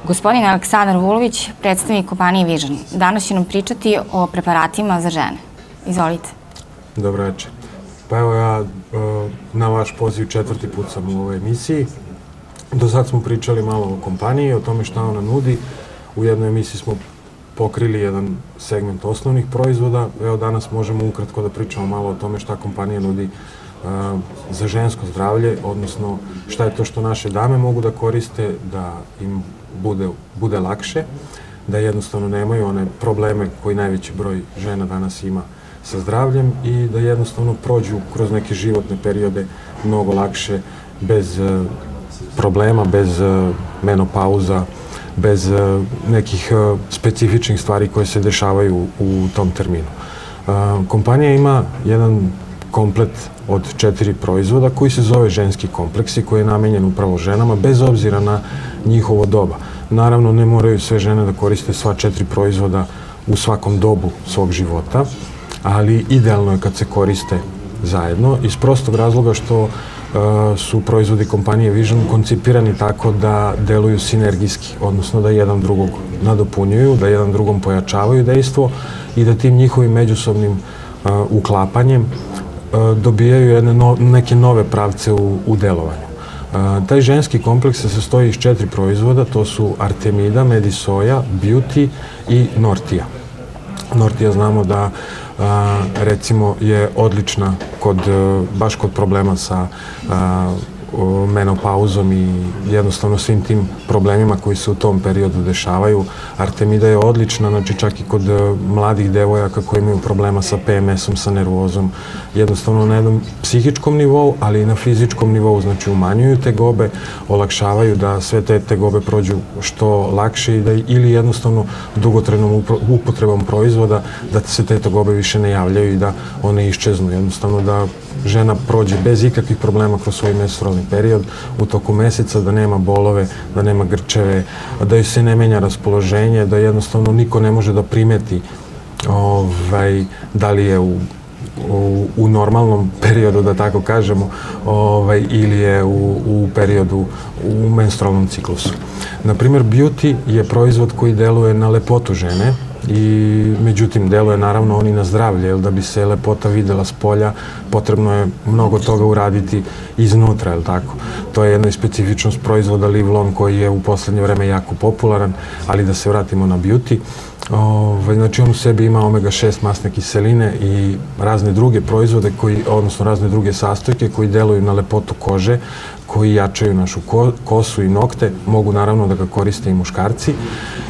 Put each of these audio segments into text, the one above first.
Gospodin Aleksandar Vulović, predstavnik kompanije Vision. Danas će nam pričati o preparatima za žene. Izvolite. Dobro večer. Pa evo ja na vaš poziv 4. put sam u ovoj emisiji. Do sad smo pričali malo o kompaniji, o tome šta ona nudi. U jednoj emisiji smo pokrili jedan segment osnovnih proizvoda. Evo danas možemo ukratko da pričamo malo o tome šta kompanija nudi za žensko zdravlje, odnosno šta je to što naše dame mogu da koriste da im bude lakše, da jednostavno nemaju one probleme koji najveći broj žena danas ima sa zdravljem i da jednostavno prođu kroz neke životne periode mnogo lakše, bez problema, bez menopauza, bez nekih specifičnih stvari koje se dešavaju u tom terminu. Kompanija ima jedan komplet od 4 proizvoda koji se zove ženski kompleks i koji je namenjen upravo ženama bez obzira na njihovo doba. Naravno, ne moraju sve žene da koriste sva 4 proizvoda u svakom dobu svog života, ali idealno je kad se koriste zajedno iz prostog razloga što su proizvodi kompanije Vision koncipirani tako da deluju sinergijski, odnosno da jedan drugog nadopunjuju, da jedan drugom pojačavaju dejstvo i da tim njihovim međusobnim uklapanjem dobijaju neke nove pravce u delovanju. Taj ženski kompleks se sastoji iz 4 proizvoda, to su Artemida, Medisoja, Beauty i Nortia. Nortia znamo da recimo je odlična baš kod problema sa menopauzom i jednostavno svim tim problemima koji se u tom periodu dešavaju. Artemida je odlična, znači čak i kod mladih devojaka koji imaju problema sa PMS-om, sa nervozom, jednostavno na jednom psihičkom nivou, ali i na fizičkom nivou, znači umanjuju tegobe, olakšavaju da sve te tegobe prođu što lakše i da ili jednostavno dugotrajnom upotrebom proizvoda da se te tegobe više ne javljaju i da one iščeznu, jednostavno da žena prođe bez ikakvih problema kroz svoj menstrualni period u toku meseca, da nema bolove, da nema grčeve, da joj se ne menja raspoloženje, da jednostavno niko ne može da primeti da li je u normalnom periodu, da tako kažemo, ili je u periodu u menstrualnom ciklusu. Naprimjer, Beauty je proizvod koji deluje na lepotu žene, međutim, deluje naravno on i na zdravlje, jer da bi se lepota videla s polja, potrebno je mnogo toga uraditi iznutra, je li tako? To je jedna specifičnost proizvoda Live Long koji je u poslednje vreme jako popularan, ali da se vratimo na Beauty. Znači on u sebi ima omega-6 masne kiseline i razne druge proizvode, odnosno razne druge sastojke koji deluju na lepotu kože, koji jačaju našu kosu i nokte, mogu naravno da ga koriste i muškarci.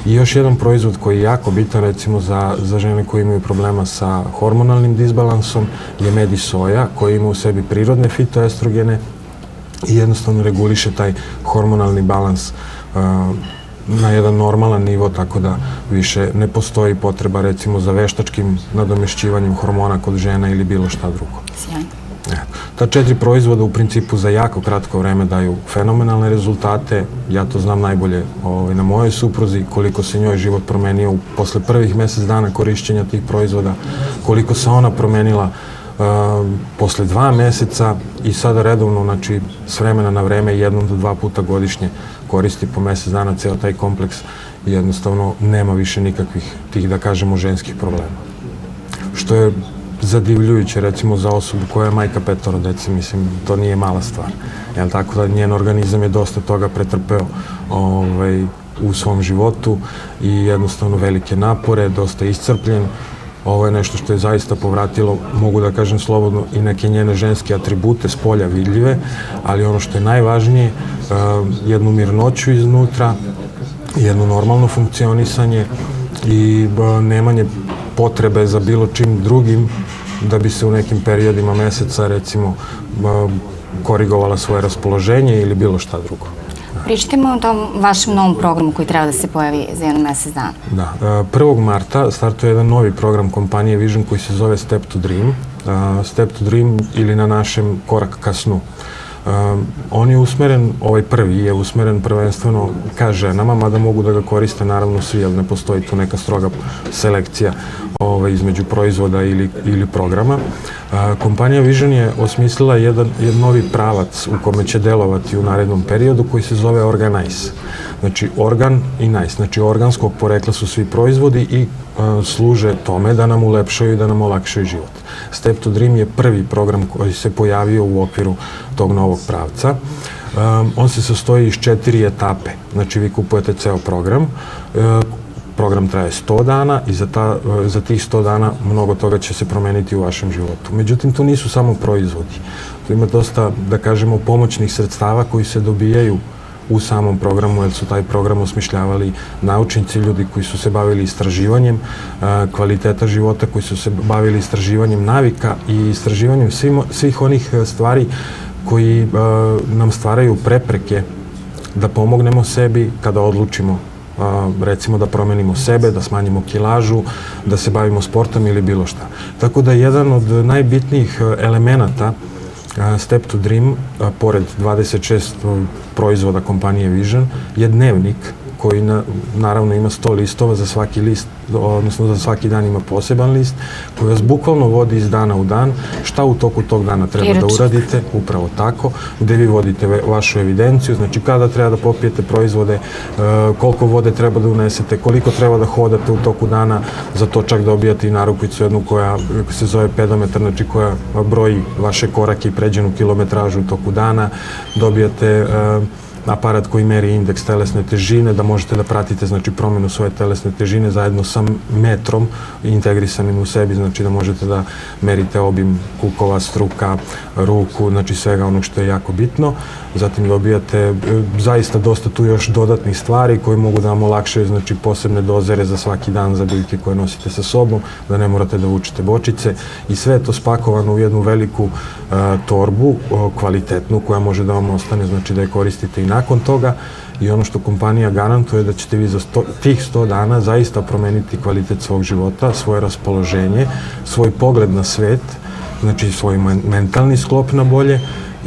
I još jedan proizvod koji je jako bitan recimo za žene koje imaju problema sa hormonalnim disbalansom je Medisoja, koji ima u sebi prirodne fitoestrogene i jednostavno reguliše taj hormonalni balans na jedan normalan nivo, tako da više ne postoji potreba recimo za veštačkim nadomešćivanjem hormona kod žena ili bilo šta drugo. Sjajno. Ta 4 proizvoda u principu za jako kratko vreme daju fenomenalne rezultate. Ja to znam najbolje na mojoj supruzi, koliko se njoj život promenio posle prvih mesec dana korišćenja tih proizvoda, koliko se ona promenila posle 2 meseca i sada redovno, znači s vremena na vreme 1 do 2 puta godišnje koristi po mesec dana ceo taj kompleks i jednostavno nema više nikakvih tih, da kažemo, ženskih problema. Što je zadivljujuće, recimo, za osobu koja je majka 5 dece, mislim, to nije mala stvar. Jel tako da njen organizam je dosta toga pretrpeo u svom životu i jednostavno velike napore, dosta iscrpljen. Ovo je nešto što je zaista povratilo, mogu da kažem slobodno, i neke njene ženske atribute s polja vidljive, ali ono što je najvažnije, jednu mirnoću iznutra, jedno normalno funkcionisanje i nemanje potrebe za bilo čim drugim da bi se u nekim periodima meseca, recimo, korigovala svoje raspoloženje ili bilo šta drugo. Pričajte mi o tom vašem novom programu koji treba da se pojavi za 1 mesec dana. Da, 1. marta startuje jedan novi program kompanije Vision koji se zove Step to Dream. Step to Dream ili na našem korak ka snu. On je usmeren, ovaj prvi je usmeren prvenstveno ka ženama, mada mogu da ga koriste naravno svi, jer ne postoji tu neka stroga selekcija između proizvoda ili programa. Kompanija Vision je osmislila jedan novi pravac u kome će delovati u narednom periodu koji se zove Organize. Znači, organ i nice. Znači, organskog porekla su svi proizvodi i služe tome da nam ulepšaju i da nam olakšaju život. Step to Dream je prvi program koji se pojavio u okviru tog novog pravca. On se sastoji iz 4 etape. Znači, vi kupujete ceo program. Program traje 100 dana i za tih 100 dana mnogo toga će se promeniti u vašem životu. Međutim, tu nisu samo proizvodi. Tu ima dosta, da kažemo, pomoćnih sredstava koji se dobijaju u samom programu, jer su taj program osmišljavali naučnici, ljudi koji su se bavili istraživanjem kvaliteta života, koji su se bavili istraživanjem navika i istraživanjem svih onih stvari koji nam stvaraju prepreke da pomognemo sebi kada odlučimo recimo da promenimo sebe, da smanjimo kilažu, da se bavimo sportom ili bilo šta. Tako da jedan od najbitnijih elemenata Step to Dream, pored 26 proizvoda kompanije Vision, je dnevnik koji naravno ima 100 listova, za svaki list, odnosno za svaki dan ima poseban list, koji vas bukvalno vodi iz dana u dan, šta u toku tog dana treba da uradite, upravo tako, gde vi vodite vašu evidenciju, znači kada treba da popijete proizvode, koliko vode treba da unesete, koliko treba da hodate u toku dana, za to čak dobijate i narukvicu jednu koja se zove pedometar, znači koja broji vaše korake i pređenu kilometražu u toku dana, dobijate aparat koji meri indeks telesne težine, da možete da pratite, znači, promjenu svoje telesne težine zajedno sa metrom integrisanim u sebi, znači da možete da merite obim kukova, struka, ruku, znači svega onog što je jako bitno. Zatim dobijate zaista dosta tu još dodatnih stvari koji mogu da vam olakšaju, znači posebne dozere za svaki dan za biljke koje nosite sa sobom, da ne morate da vučete bočice i sve je to spakovano u jednu veliku torbu, kvalitetnu, koja može da vam ostane, znači da je koristite i nakon toga. I ono što kompanija garantuje da ćete vi za tih 100 dana zaista promeniti kvalitet svog života, svoje raspoloženje, svoj pogled na svet, znači svoj mentalni sklop na bolje,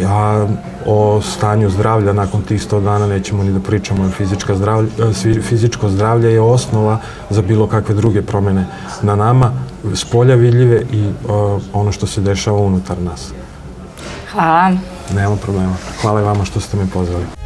a o stanju zdravlja nakon tih 100 dana nećemo ni da pričamo, jer fizičko zdravlje je osnova za bilo kakve druge promjene na nama, spolja vidljive i ono što se dešava unutar nas. Hvala. Nema problema. Hvala i vama što ste me pozvali.